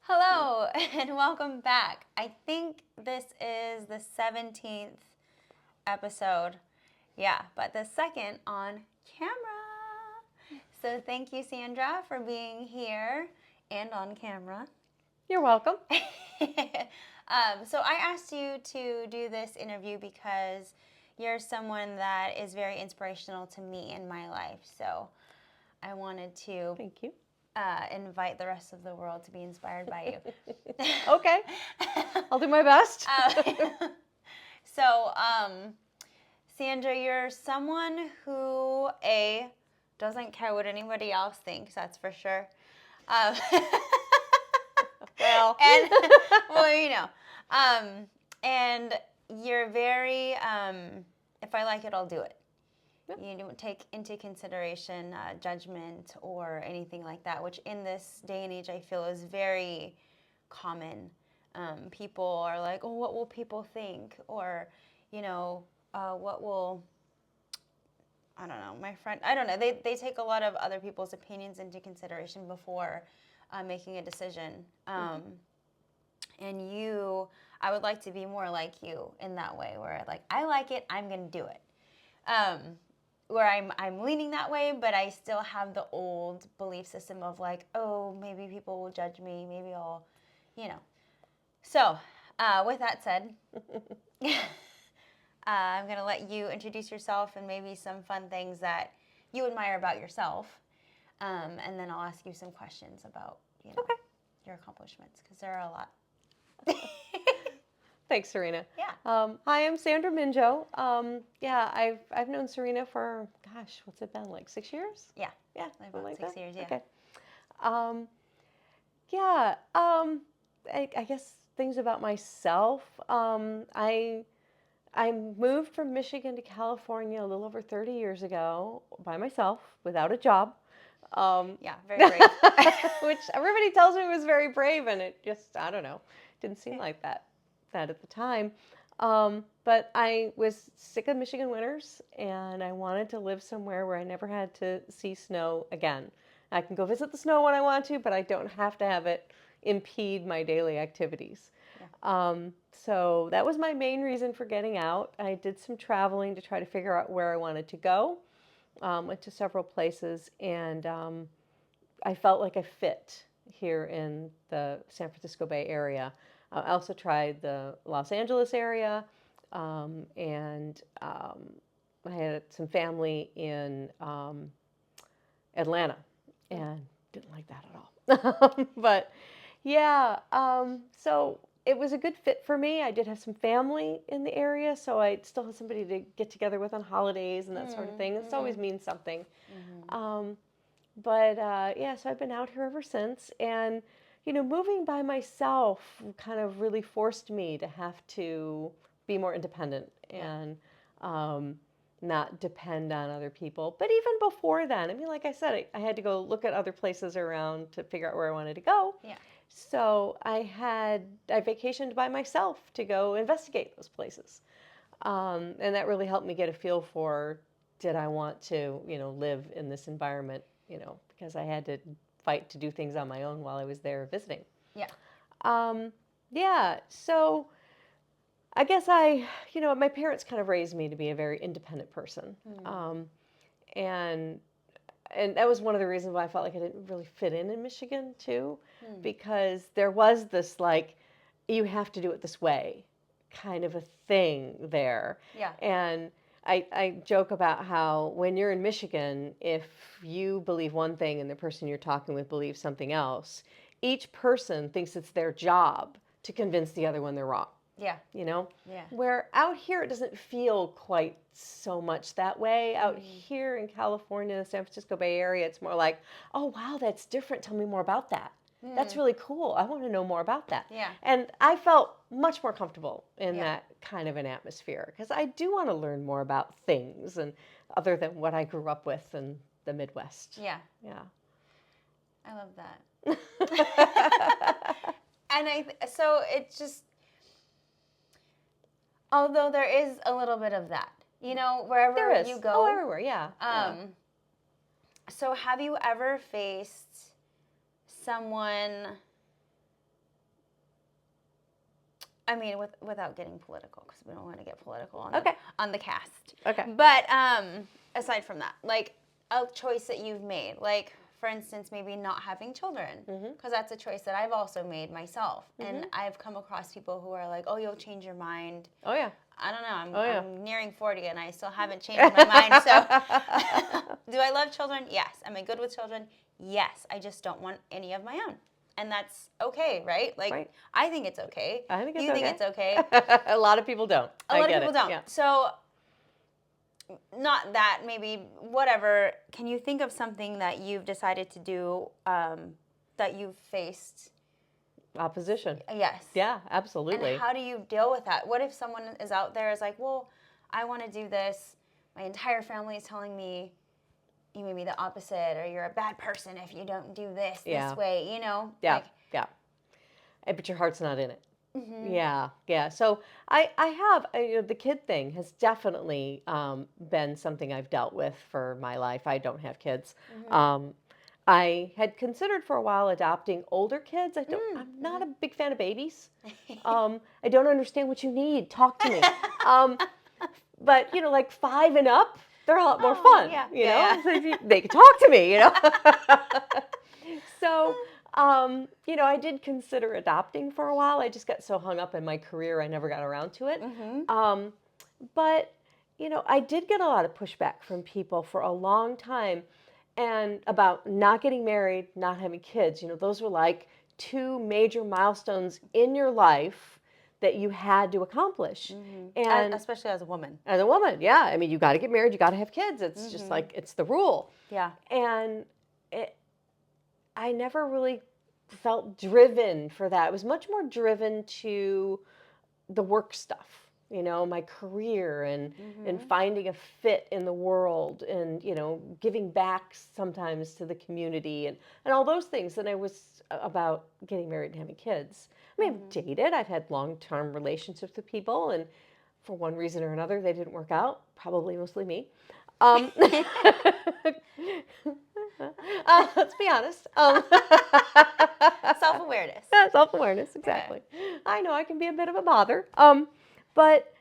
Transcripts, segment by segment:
Hello and welcome back. I think this is the 17th episode. Yeah, but the second on camera. So thank you, Sandra, for being here and on camera. You're welcome. So I asked you to do this interview because you're someone that is very inspirational to me in my life. So I wanted to Thank you. invite the rest of the world to be inspired by you. Okay. I'll do my best. So, Sandra, you're someone who, doesn't care what anybody else thinks, that's for sure. Well. And, and you're very, if I like it, I'll do it. Yep. You don't take into consideration judgment or anything like that, which in this day and age I feel is very common. People are like, oh, what will people think? Or, what will, I don't know, I don't know. They take a lot of other people's opinions into consideration before making a decision. And I would like to be more like you in that way, where I like it, I'm going to do it. Where I'm leaning that way, but I still have the old belief system of oh, maybe people will judge me, maybe I'll, So, with that said, I'm going to let you introduce yourself and maybe some fun things that you admire about yourself, and then I'll ask you some questions about, your accomplishments, because there are a lot. Thanks, Serena. Yeah. Hi, I'm Sandra Minjo. I've known Serena for, gosh, what's it been, like 6 years? Yeah. Yeah, About like 6 that? years, yeah. Okay. I guess things about myself. I moved from Michigan to California a little over 30 years ago by myself without a job. Yeah, very brave. Which everybody tells me was very brave, and it just, I don't know, didn't seem like that at the time. But I was sick of Michigan winters, and I wanted to live somewhere where I never had to see snow again. I can go visit the snow when I want to, but I don't have to have it impede my daily activities. Yeah. So that was my main reason for getting out. I did some traveling to try to figure out where I wanted to go. Went to several places, and I felt like I fit here in the San Francisco Bay Area. I also tried the Los Angeles area, and I had some family in Atlanta, and didn't like that at all. But yeah, so it was a good fit for me. I did have some family in the area, so I still had somebody to get together with on holidays and that sort of thing. This always means something. So I've been out here ever since. And, moving by myself kind of really forced me to have to be more independent and not depend on other people. But even before then, I mean, like I said, I had to go look at other places around to figure out where I wanted to go. Yeah. So I vacationed by myself to go investigate those places. And that really helped me get a feel for, did I want to, live in this environment, because I had to fight to do things on my own while I was there visiting. Yeah. So I guess my parents kind of raised me to be a very independent person. And that was one of the reasons why I felt like I didn't really fit in Michigan too, because there was this you have to do it this way kind of a thing there. Yeah. And I joke about how when you're in Michigan, if you believe one thing and the person you're talking with believes something else, each person thinks it's their job to convince the other one they're wrong. Yeah. Yeah. Where out here, it doesn't feel quite so much that way. Out here in California, the San Francisco Bay Area, it's more like, oh, wow, that's different. Tell me more about that. That's really cool. I want to know more about that. Yeah. And I felt much more comfortable in that kind of an atmosphere because I do want to learn more about things and other than what I grew up with in the Midwest. Yeah. Yeah. I love that. And so it just, although there is a little bit of that, wherever there is. you go. Oh, everywhere, yeah. So have you ever faced someone I mean, without getting political, because we don't want to get political on Okay. on the cast. Okay. But aside from that, like a choice that you've made, like for instance, maybe not having children, because that's a choice that I've also made myself, and I've come across people who are like, "Oh, you'll change your mind." Oh yeah. I don't know. Oh, yeah. I'm nearing 40 and I still haven't changed my mind. So, do I love children? Yes. Am I good with children? Yes. I just don't want any of my own. And that's okay, right? Like, Right. I think it's okay. I think it's you okay. think it's okay. A lot of people don't. A lot of people it. don't. Yeah. So, not that, maybe, whatever. Can you think of something that you've decided to do that you've faced? Opposition. Yes. Yeah, absolutely. And how do you deal with that? What if someone is out there is like, well, I want to do this. My entire family is telling me you may be the opposite, or you're a bad person if you don't do this this way, you know? Yeah, Like, yeah. But your heart's not in it. Yeah, yeah. So I have, the kid thing has definitely been something I've dealt with for my life. I don't have kids. I had considered for a while adopting older kids. I'm not a big fan of babies. I don't understand what you need. Talk to me. But, like 5 and up, they're a lot more fun. Yeah. You know, Yeah. So they can talk to me, So, I did consider adopting for a while. I just got so hung up in my career, I never got around to it. But, I did get a lot of pushback from people for a long time, and about not getting married, not having kids. Those were like 2 major milestones in your life that you had to accomplish. And especially as a woman. as a woman, yeah. I mean, you got to get married, you got to have kids. It's just like, it's the rule. Yeah. And I never really felt driven for that. I was much more driven to the work stuff, my career and finding a fit in the world and, giving back sometimes to the community and all those things than I was about getting married and having kids. I mean, I've dated, I've had long-term relationships with people, and for one reason or another, they didn't work out, probably mostly me. Let's be honest. Self-awareness. Self-awareness, exactly. Okay. I know I can be a bit of a bother. But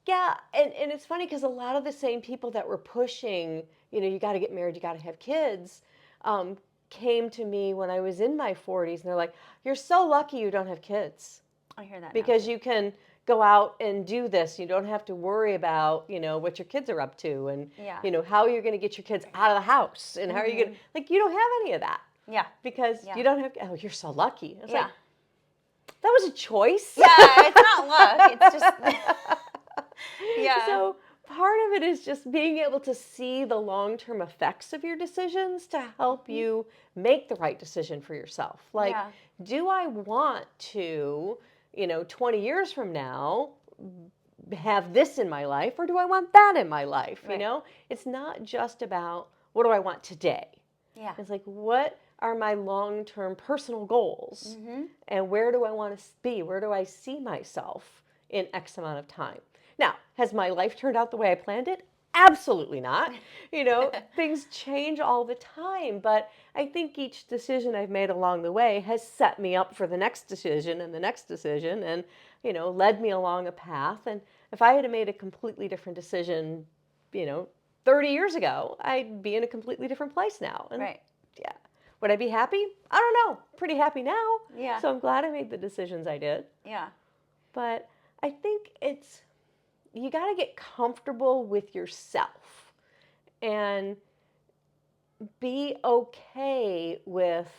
yeah, and it's funny because a lot of the same people that were pushing, you got to get married, you got to have kids, came to me when I was in my 40s, and they're like, "You're so lucky you don't have kids." I hear that because now. You can go out and do this. You don't have to worry about, what your kids are up to and, how you're going to get your kids out of the house and how are you going to, like, you don't have any of that. Yeah. Because you don't have, oh, you're so lucky. It's like, that was a choice. Yeah, it's not luck. It's just, yeah. So part of it is just being able to see the long-term effects of your decisions to help you make the right decision for yourself. Like, do I want to, 20 years from now, have this in my life, or do I want that in my life? Right. It's not just about what do I want today. Yeah. It's like, what are my long-term personal goals? And where do I want to be? Where do I see myself in X amount of time? Now, has my life turned out the way I planned it? Absolutely not. Things change all the time, but I think each decision I've made along the way has set me up for the next decision and the next decision and, led me along a path. And if I had made a completely different decision, 30 years ago, I'd be in a completely different place now. And right. Yeah. Would I be happy? I don't know. Pretty happy now. Yeah. So I'm glad I made the decisions I did. Yeah. But I think you got to get comfortable with yourself and be okay with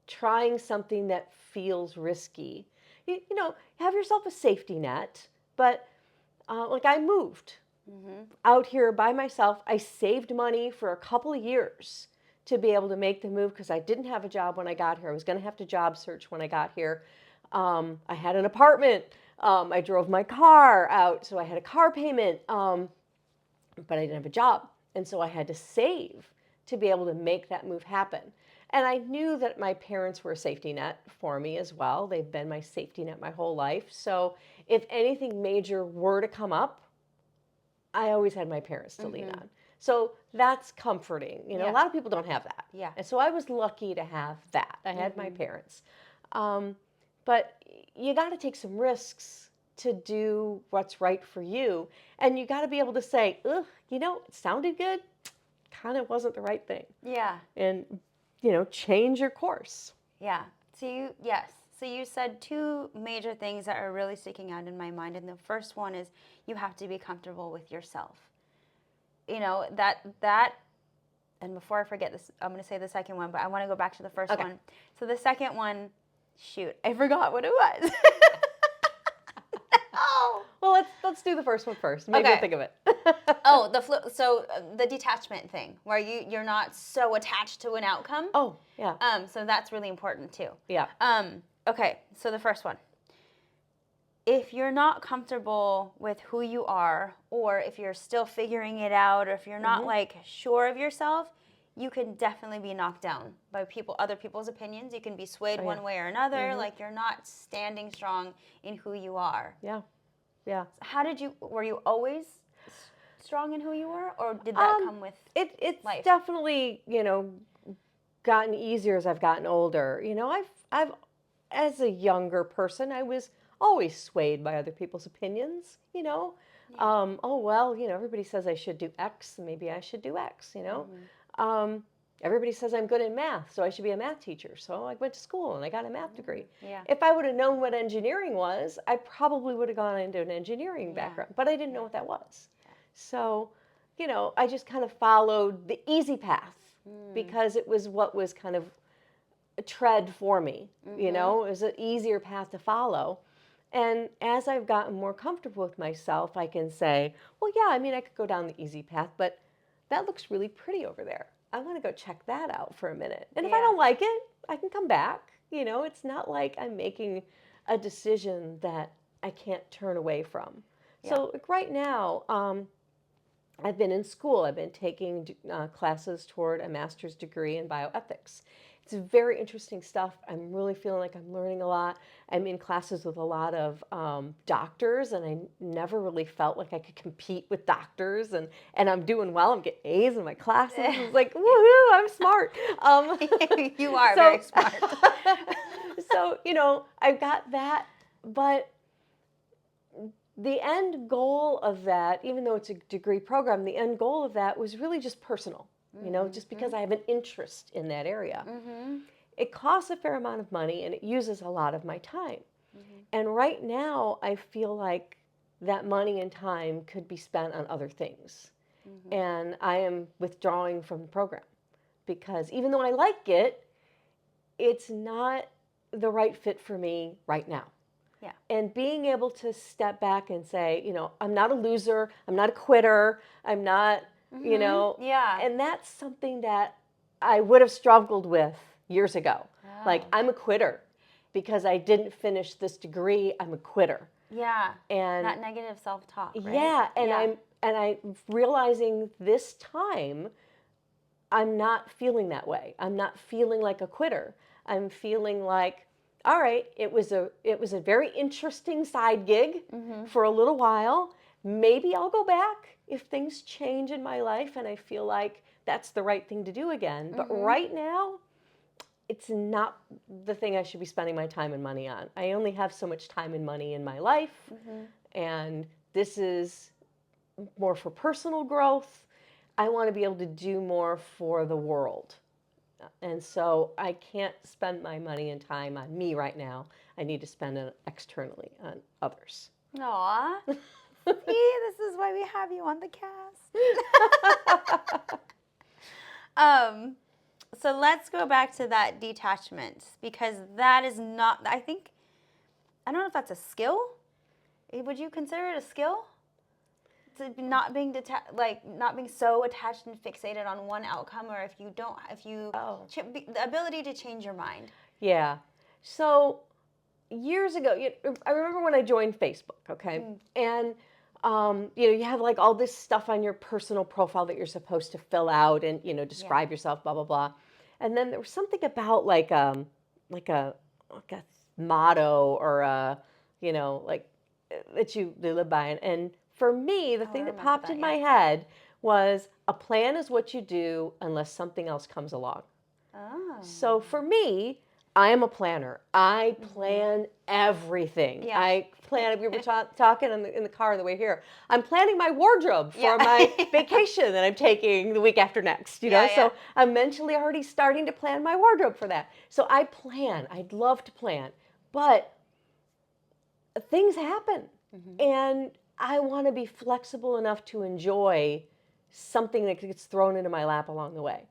trying something that feels risky. Have yourself a safety net, but like I moved out here by myself. I saved money for a couple of years to be able to make the move because I didn't have a job when I got here. I was going to have to job search when I got here. I had an apartment. I drove my car out, so I had a car payment, but I didn't have a job. And so I had to save to be able to make that move happen. And I knew that my parents were a safety net for me as well. They've been my safety net my whole life. So if anything major were to come up, I always had my parents to lean on. So that's comforting. A lot of people don't have that. Yeah. And so I was lucky to have that. I had my parents. but you got to take some risks to do what's right for you. And you got to be able to say, ugh, it sounded good, kind of wasn't the right thing. Yeah. And, change your course. Yeah. Yes. So you said two major things that are really sticking out in my mind. And the first one is you have to be comfortable with yourself. That, and before I forget this, I'm going to say the second one, but I want to go back to the first one. So the second one, shoot, I forgot what it was. Oh. Well, let's do the first one first. Maybe I'll think of it. Oh, the detachment thing, where you're not so attached to an outcome. Oh, yeah. So that's really important too. Yeah. Okay, so the first one. If you're not comfortable with who you are, or if you're still figuring it out, or if you're not like sure of yourself, you can definitely be knocked down by other people's opinions. You can be swayed one way or another. Like you're not standing strong in who you are. Yeah. Yeah. Were you always strong in who you were, or did that come with it's life? Definitely, gotten easier as I've gotten older. I've as a younger person, I was always swayed by other people's opinions, oh, well, everybody says I should do X, maybe I should do X, everybody says I'm good in math, so I should be a math teacher. So I went to school and I got a math degree. Yeah. If I would have known what engineering was, I probably would have gone into an engineering background, but I didn't know what that was. So, I just kind of followed the easy path because it was what was kind of a tread for me, it was an easier path to follow. And as I've gotten more comfortable with myself, I can say, well, yeah, I could go down the easy path, but that looks really pretty over there. I want to go check that out for a minute. And if I don't like it, I can come back. It's not like I'm making a decision that I can't turn away from. Yeah. So like right now, I've been in school. I've been taking classes toward a master's degree in bioethics. It's very interesting stuff. I'm really feeling like I'm learning a lot. I'm in classes with a lot of doctors, and I never really felt like I could compete with doctors, and I'm doing well. I'm getting A's in my classes. It's like, woohoo, I'm smart. You are very smart. So, I've got that, but the end goal of that, even though it's a degree program, the end goal of that was really just personal. Just because I have an interest in that area. It costs a fair amount of money and it uses a lot of my time. And right now, I feel like that money and time could be spent on other things. And I am withdrawing from the program because even though I like it, it's not the right fit for me right now. Yeah. And being able to step back and say, I'm not a loser, I'm not a quitter, I'm not... Yeah. And that's something that I would have struggled with years ago. Oh. Like, I'm a quitter because I didn't finish this degree. I'm a quitter. Yeah. And that negative self-talk, right? Yeah. And I'm realizing this time I'm not feeling that way. I'm not feeling like a quitter. I'm feeling like, all right, it was a very interesting side gig for a little while. Maybe I'll go back if things change in my life and I feel like that's the right thing to do again. But right now, it's not the thing I should be spending my time and money on. I only have so much time and money in my life, and this is more for personal growth. I want to be able to do more for the world. And so I can't spend my money and time on me right now. I need to spend it externally on others. Aw. See, this is why we have you on the cast. So let's go back to that detachment, because that is not, I don't know if that's a skill. Would you consider it a skill? To not being not being so attached and fixated on one outcome, or the ability to change your mind. Yeah. So years ago, I remember when I joined Facebook, okay? And you have like all this stuff on your personal profile that you're supposed to fill out and, describe yourself, blah, blah, blah. And then there was something about like a motto or that you live by. And for me, the thing that popped in my head was a plan is what you do unless something else comes along. Oh. So for me, I am a planner. I plan everything. Yeah. I plan. We were talking in the car on the way here. I'm planning my wardrobe for my vacation that I'm taking the week after next. You know, so I'm mentally already starting to plan my wardrobe for that. So I plan. I'd love to plan, but things happen, and I want to be flexible enough to enjoy something that gets thrown into my lap along the way.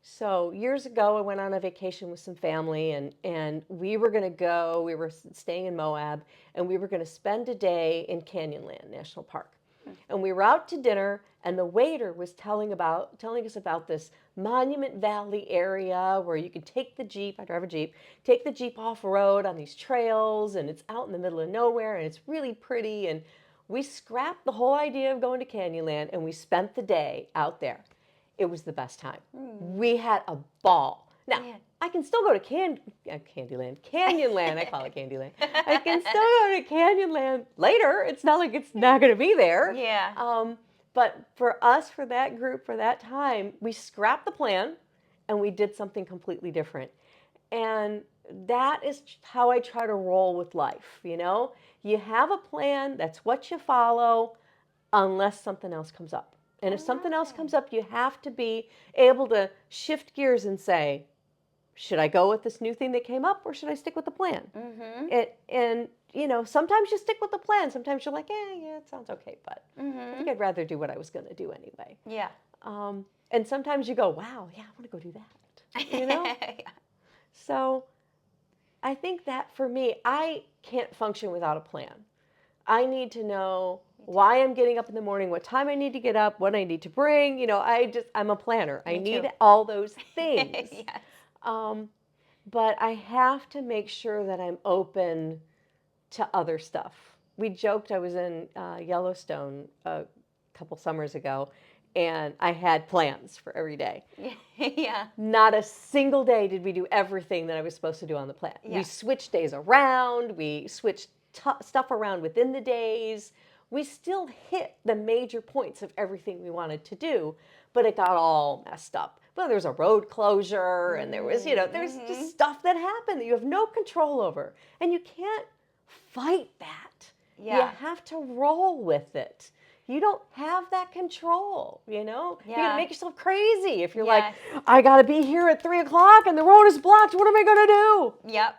So years ago, I went on a vacation with some family, and we were going to go. We were staying in Moab, and we were going to spend a day in Canyonland National Park. And we were out to dinner, and the waiter was telling us about this Monument Valley area where you could take the Jeep. I drive a Jeep. Take the Jeep off road on these trails, and it's out in the middle of nowhere, and it's really pretty. And we scrapped the whole idea of going to Canyonland, and we spent the day out there. It was the best time. We had a ball. Now, I can still go to Canyonland. I call it Candyland. I can still go to Canyonland later. It's not like it's not going to be there. Yeah. But for us, for that group, for that time, we scrapped the plan and we did something completely different. And that is how I try to roll with life, you know? You have a plan, that's what you follow, unless something else comes up. And if something else comes up, you have to be able to shift gears and say, should I go with this new thing that came up, or should I stick with the plan? And you know, sometimes you stick with the plan. Sometimes you're like, yeah, it sounds okay, but I think I'd rather do what I was going to do anyway. Yeah. And sometimes you go, wow, yeah, I want to go do that. You know? So I think that for me, I can't function without a plan. I need to know why I'm getting up in the morning, what time I need to get up, what I need to bring. You know, I'm a planner. I need all those things. Yes. But I have to make sure that I'm open to other stuff. We joked, I was in Yellowstone a couple summers ago, and I had plans for every day. Yeah. Not a single day did we do everything that I was supposed to do on the plan. Yeah. We switched days around. We switched stuff around within the days. We still hit the major points of everything we wanted to do, but it got all messed up. Well, there was a road closure, and there was, there's just stuff that happened that you have no control over. And you can't fight that. Yeah. You have to roll with it. You don't have that control, you know? Yeah. You're going to make yourself crazy if you're like, I got to be here at 3 o'clock and the road is blocked. What am I going to do? Yep.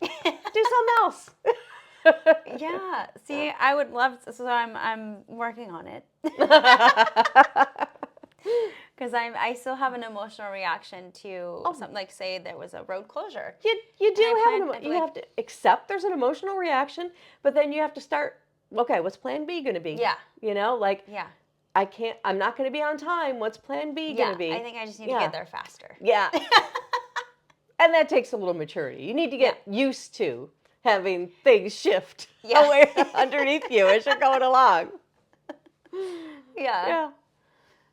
Do something else. Yeah. See, I would love to, so I'm working on it. Because I still have an emotional reaction to something, like say there was a road closure. You have to accept there's an emotional reaction, but then you have to start, okay, what's plan B going to be? Yeah. You know, like, I'm not going to be on time. What's plan B going to be? I think I just need to get there faster. Yeah. And that takes a little maturity. You need to get used to having things shift away underneath you as you're going along. Yeah.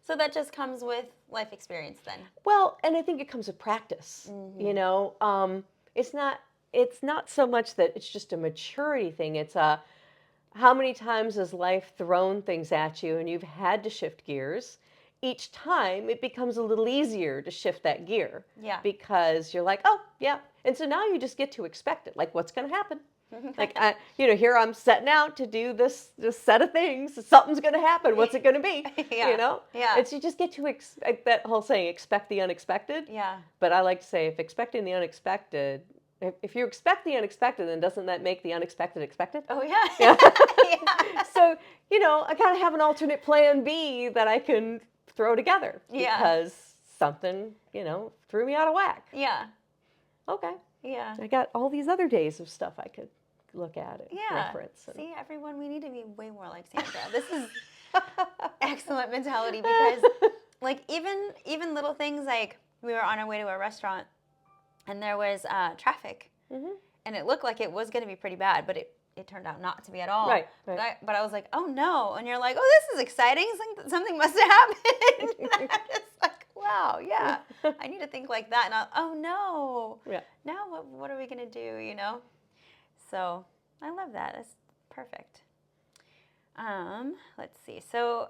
So that just comes with life experience then. Well, and I think it comes with practice. You know, it's not so much that it's just a maturity thing. It's how many times has life thrown things at you and you've had to shift gears? Each time it becomes a little easier to shift that gear. Yeah. Because you're like, oh, yeah. And so now you just get to expect it. Like, what's going to happen? Like, here I'm setting out to do this set of things. Something's going to happen. What's it going to be? You know? Yeah. It's you just get to expect that whole saying, expect the unexpected. Yeah. But I like to say, if expecting the unexpected, if you expect the unexpected, then doesn't that make the unexpected expected? Oh, yeah. Yeah. So, I kind of have an alternate plan B that I can throw together. Yeah. Because something, threw me out of whack. Yeah. Okay. Yeah. I got all these other days of stuff I could look at and reference. And... See, everyone, we need to be way more like Sandra. This is excellent mentality because, like, even little things like we were on our way to a restaurant and there was traffic and it looked like it was going to be pretty bad, but it turned out not to be at all. Right. But I was like, oh no. And you're like, oh, this is exciting. Something must have happened. And I'm just like, wow, yeah. I need to think like that. And oh no. Yeah. Now what are we going to do, So I love that. That's perfect. Let's see. So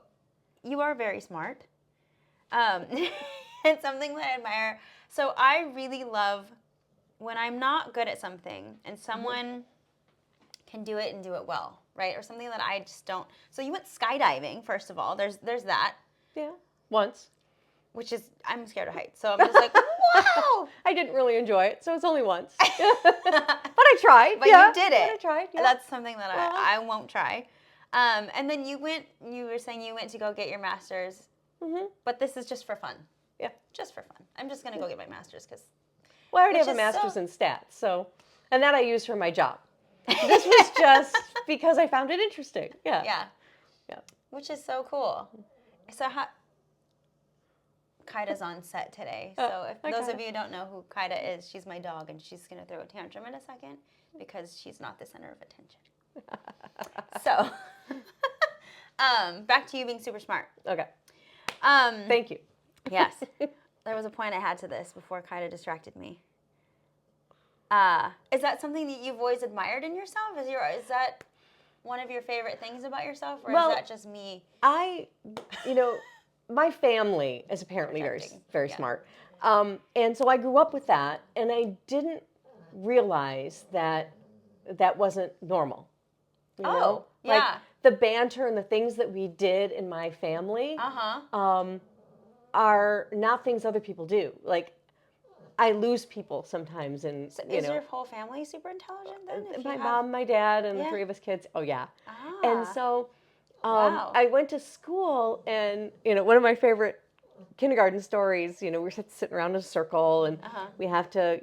you are very smart. And something that I admire. So I really love when I'm not good at something and someone can do it and do it well, right? Or something that I just don't. So you went skydiving, first of all. There's that. Yeah. Once. Which is, I'm scared of heights. So I'm just like, wow. I didn't really enjoy it, so it's only once. But I tried. But you did it. But I tried. Yeah. That's something that I won't try. And then you were saying you went to go get your master's. Mm-hmm. But this is just for fun. Yeah. Just for fun. I'm just going to go get my master's because. Well, I already have a master's in stats, and that I use for my job. This was just because I found it interesting. Yeah. Yeah. Yeah. Which is so cool. So Kaida's on set today. So if those of you who don't know who Kaida is, she's my dog, and she's going to throw a tantrum in a second because she's not the center of attention. So, back to you being super smart. Okay. Thank you. Yes. There was a point I had to this before Kaida distracted me. Is that something that you've always admired in yourself? Is that one of your favorite things about yourself, or is that just me? My family is apparently very smart. And so I grew up with that, and I didn't realize that wasn't normal. You know? Yeah. Like the banter and the things that we did in my family are not things other people do. Like, I lose people sometimes, and so is your whole family super intelligent then? My mom, my dad, and the three of us kids. Oh yeah. And so I went to school, and one of my favorite kindergarten stories. We're sitting around in a circle, and we have to,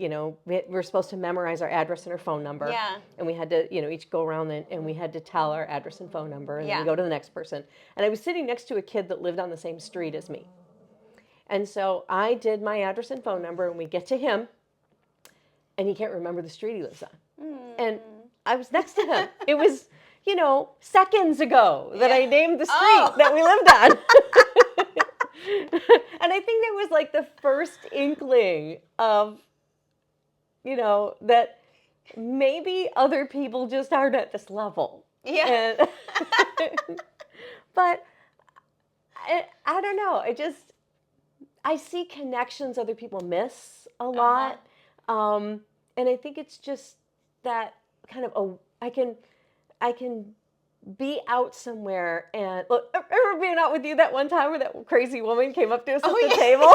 we're supposed to memorize our address and our phone number. Yeah. And we had to, each go around and we had to tell our address and phone number, and then we go to the next person. And I was sitting next to a kid that lived on the same street as me. And so I did my address and phone number, and we get to him, and he can't remember the street he lives on. And I was next to him. It was, seconds ago that I named the street that we lived on. And I think that was like the first inkling of, that maybe other people just aren't at this level. Yeah. But I don't know. I see connections other people miss a lot. And I think it's just that kind of, I can be out somewhere and, look, I remember being out with you that one time where that crazy woman came up to us at the table.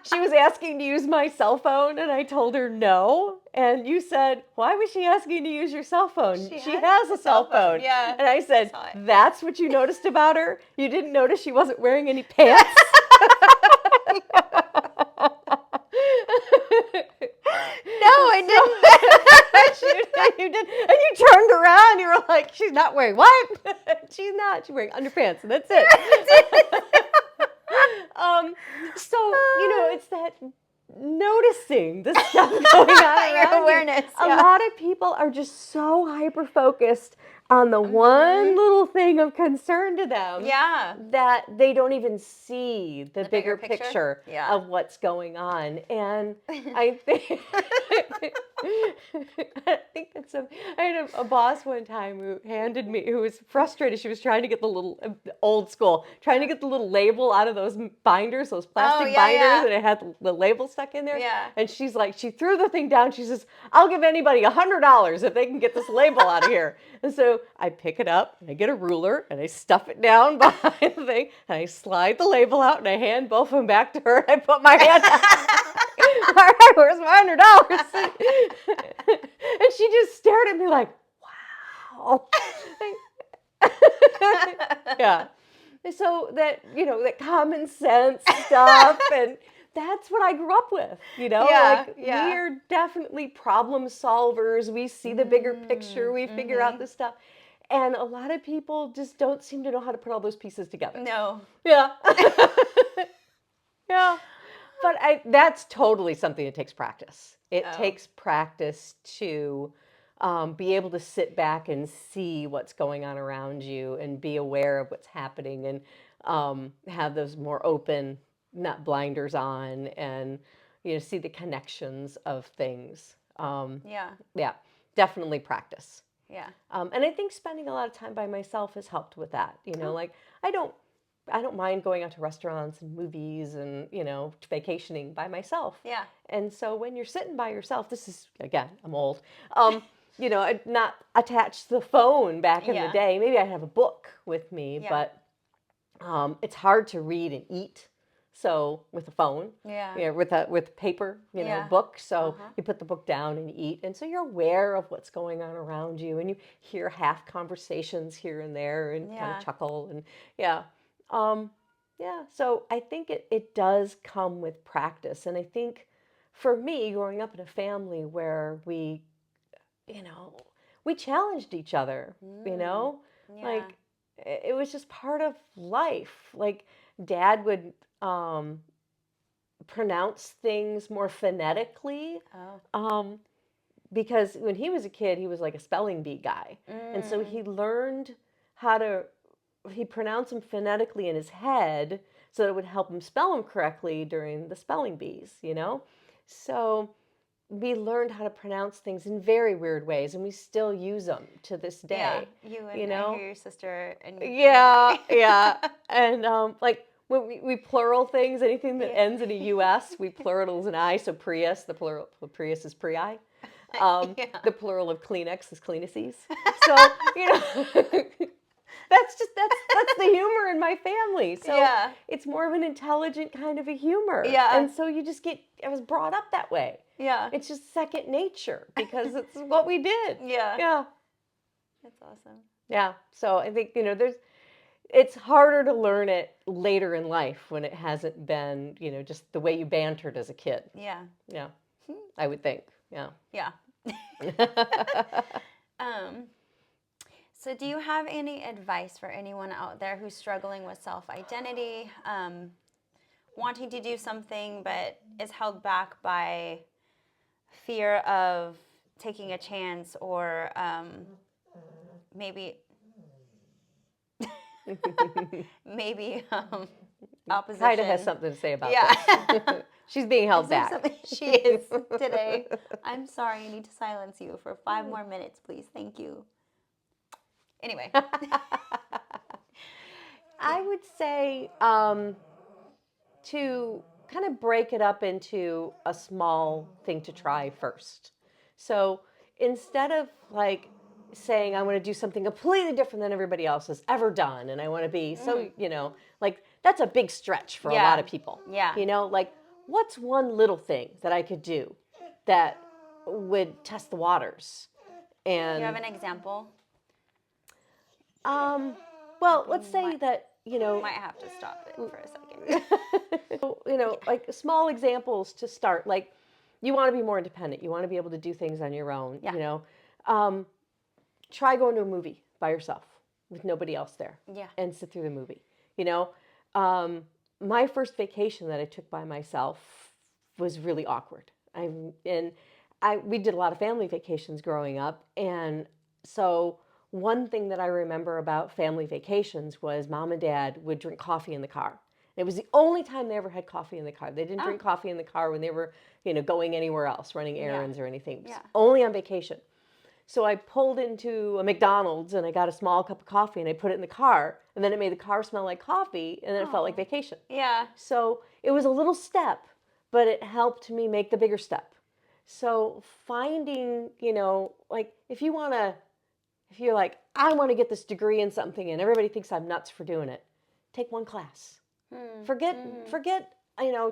She was asking to use my cell phone, and I told her no. And you said, why was she asking to use your cell phone? She has a cell phone. Yeah. And I said, that's what you noticed about her? You didn't notice she wasn't wearing any pants? No, I didn't. You did. And you turned around, you were like, she's not wearing what? She's not. She's wearing underpants, and that's it. So, it's that noticing the stuff going on around your awareness. A lot of people are just so hyper-focused on the one little thing of concern to them that they don't even see the bigger picture of what's going on. And I think that's I had a boss one time who was frustrated. She was trying to get the little old school, trying to get the little label out of those binders, those plastic binders, and it had the label stuck in there. Yeah. And she's like, she threw the thing down. She says, I'll give anybody $100 if they can get this label out of here. And so I pick it up, and I get a ruler, and I stuff it down behind the thing, and I slide the label out, and I hand both of them back to her, and I put my hand out. All right, where's my $100? And she just stared at me like, wow. Yeah. So that, that common sense stuff, and that's what I grew up with, we are definitely problem solvers. We see the bigger picture. We figure out this stuff. And a lot of people just don't seem to know how to put all those pieces together. No. Yeah. Yeah. But that's totally something that takes practice. It takes practice to be able to sit back and see what's going on around you and be aware of what's happening, and have those more open, not blinders on, and see the connections of things. Yeah, definitely practice. Yeah. And I think spending a lot of time by myself has helped with that. Like, I don't I don't mind going out to restaurants and movies and, vacationing by myself. Yeah. And so when you're sitting by yourself, this is, again, I'm old, not attached to the phone back in the Yeah. day. Maybe I'd have a book with me, Yeah. but it's hard to read and eat. So with a phone, Yeah. with paper, Yeah. book. So Uh-huh. you put the book down and eat, and so you're aware of what's going on around you, and you hear half conversations here and there, and kind Yeah. of chuckle, and yeah, yeah. So I think it does come with practice, and I think for me, growing up in a family where you know, we challenged each other, Yeah. like it was just part of life. Like dad would pronounce things more phonetically Oh. because when he was a kid, he was like a spelling bee guy. And so he learned how to, he pronounced them phonetically in his head so that it would help him spell them correctly during the spelling bees. So we learned how to pronounce things in very weird ways, and we still use them to this Yeah. day. You and I hear your sister and Yeah, yeah. And like when we plural things, anything that Yeah. ends in a US, we plural as an I. So Prius, the plural of Prius is Prii. Yeah. The plural of Kleenex is Kleeneces. So, that's the humor in my family. So Yeah. it's more of an intelligent kind of a humor. Yeah. And so I was brought up that way. Yeah. It's just second nature because it's what we did. Yeah. Yeah. That's awesome. Yeah. So I think, it's harder to learn it later in life when it hasn't been, just the way you bantered as a kid. Yeah. Yeah. I would think. Yeah. Yeah. So do you have any advice for anyone out there who's struggling with self-identity, wanting to do something but is held back by fear of taking a chance or maybe maybe opposition? Haida has something to say about Yeah. this. She's being held Is there back. something she is today? I'm sorry, I need to silence you for 5 more minutes, please. Thank you. Anyway. I would say to kind of break it up into a small thing to try first. So instead of like saying I want to do something completely different than everybody else has ever done, and I want to be so, like that's a big stretch for a lot of people. Yeah. Like what's one little thing that I could do that would test the waters? And Do you have an example? Well, let's say that, Might have to stop it for a second. like small examples to start. Like you want to be more independent. You want to be able to do things on your own. Yeah. Try going to a movie by yourself with nobody else there. Yeah. And sit through the movie. My first vacation that I took by myself was really awkward. We did a lot of family vacations growing up, and so one thing that I remember about family vacations was mom and dad would drink coffee in the car. It was the only time they ever had coffee in the car. They didn't drink coffee in the car when they were, going anywhere else, running errands or anything. It was only on vacation. So I pulled into a McDonald's and I got a small cup of coffee and I put it in the car, and then it made the car smell like coffee, and then it felt like vacation. Yeah. So it was a little step, but it helped me make the bigger step. So finding, like if you're like, I want to get this degree in something and everybody thinks I'm nuts for doing it, take one class. Forget,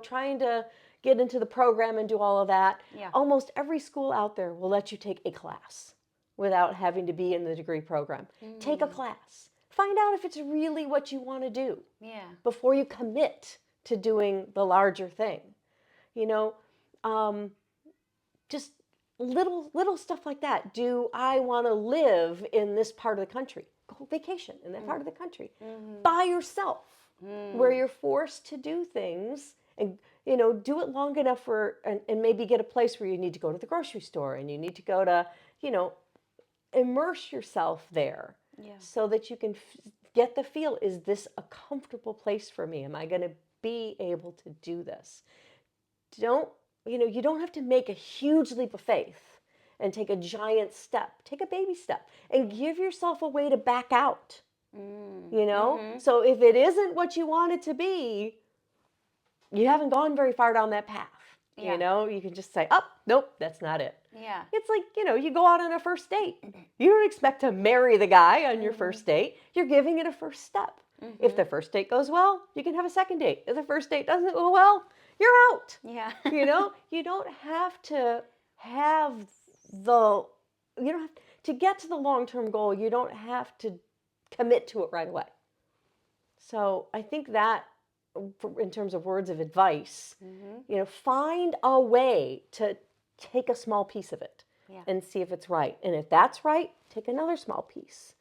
trying to get into the program and do all of that. Yeah. Almost every school out there will let you take a class without having to be in the degree program. Take a class. Find out if it's really what you want to do. Yeah. Before you commit to doing the larger thing. Just little stuff like that. Do I want to live in this part of the country? Go vacation in that part of the country by yourself, where you're forced to do things and do it long enough and maybe get a place where you need to go to the grocery store and you need to go to immerse yourself there, so that you can get the feel, is this a comfortable place for me? Am I going to be able to do this? You don't have to make a huge leap of faith and take a giant step. Take a baby step and give yourself a way to back out You know? Mm-hmm. So if it isn't what you want it to be, you haven't gone very far down that path. Yeah. You know, you can just say, oh, nope, that's not it. Yeah. It's like, you know, you go out on a first date. You don't expect to marry the guy on your first date. You're giving it a first step. If the first date goes well, you can have a second date. If the first date doesn't go well, you're out. Yeah. You know, you don't have to have the, you don't have to get to the long-term goal. You don't have to commit to it right away. So I think that, in terms of words of advice, you know, find a way to take a small piece of it and see if it's right. And if that's right, take another small piece.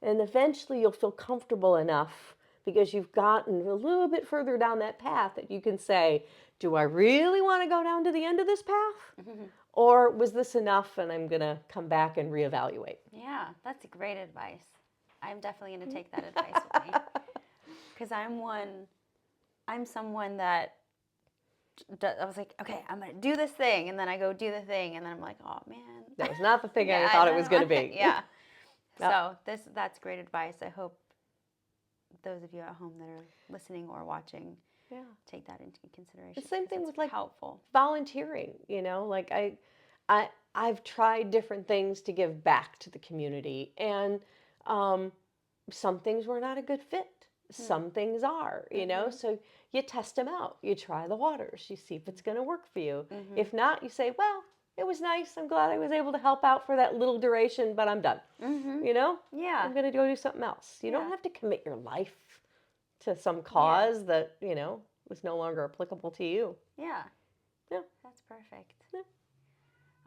And eventually you'll feel comfortable enough because you've gotten a little bit further down that path that you can say, do I really want to go down to the end of this path? Or was this enough and I'm going to come back and reevaluate? Yeah, that's great advice. I'm definitely going to take that advice with me. Because I'm someone that I was like, okay, I'm going to do this thing. And then I go do the thing. And then I'm like, oh, man. That was not the thing I thought it was going to be. Yeah. So that's great advice. I hope those of you at home that are listening or watching take that into consideration. The same thing with like helpful volunteering, you know, like I've tried different things to give back to the community, and some things were not a good fit. Some things are, you know, so you test them out. You try the waters. You see if it's going to work for you. If not, you say, well, it was nice. I'm glad I was able to help out for that little duration, but I'm done. You know? Yeah. I'm going to go do something else. You don't have to commit your life to some cause that, you know, was no longer applicable to you. Yeah. Yeah. That's perfect. Yeah.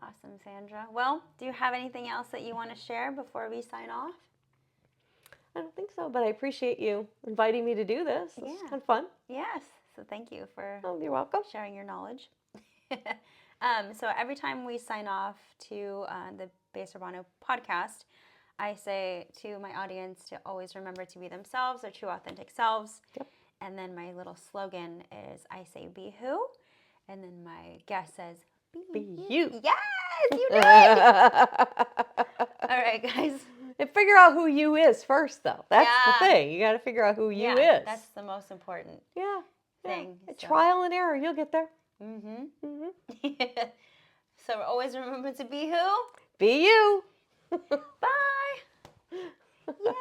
Awesome, Sandra. Well, do you have anything else that you want to share before we sign off? I don't think so, but I appreciate you inviting me to do this. This is kind of fun. Yes. So thank you for you're welcome. Sharing your knowledge. So every time we sign off to the Base Urbano podcast, I say to my audience to always remember to be themselves, their true authentic selves. Yep. And then my little slogan is I say be who, and then my guest says be you. Yes, you did. All right, guys. And figure out who you is first, though. That's the thing. You got to figure out who you is. That's the most important thing. So. Trial and error. You'll get there. So always remember to be who? Be you. Bye. Yay.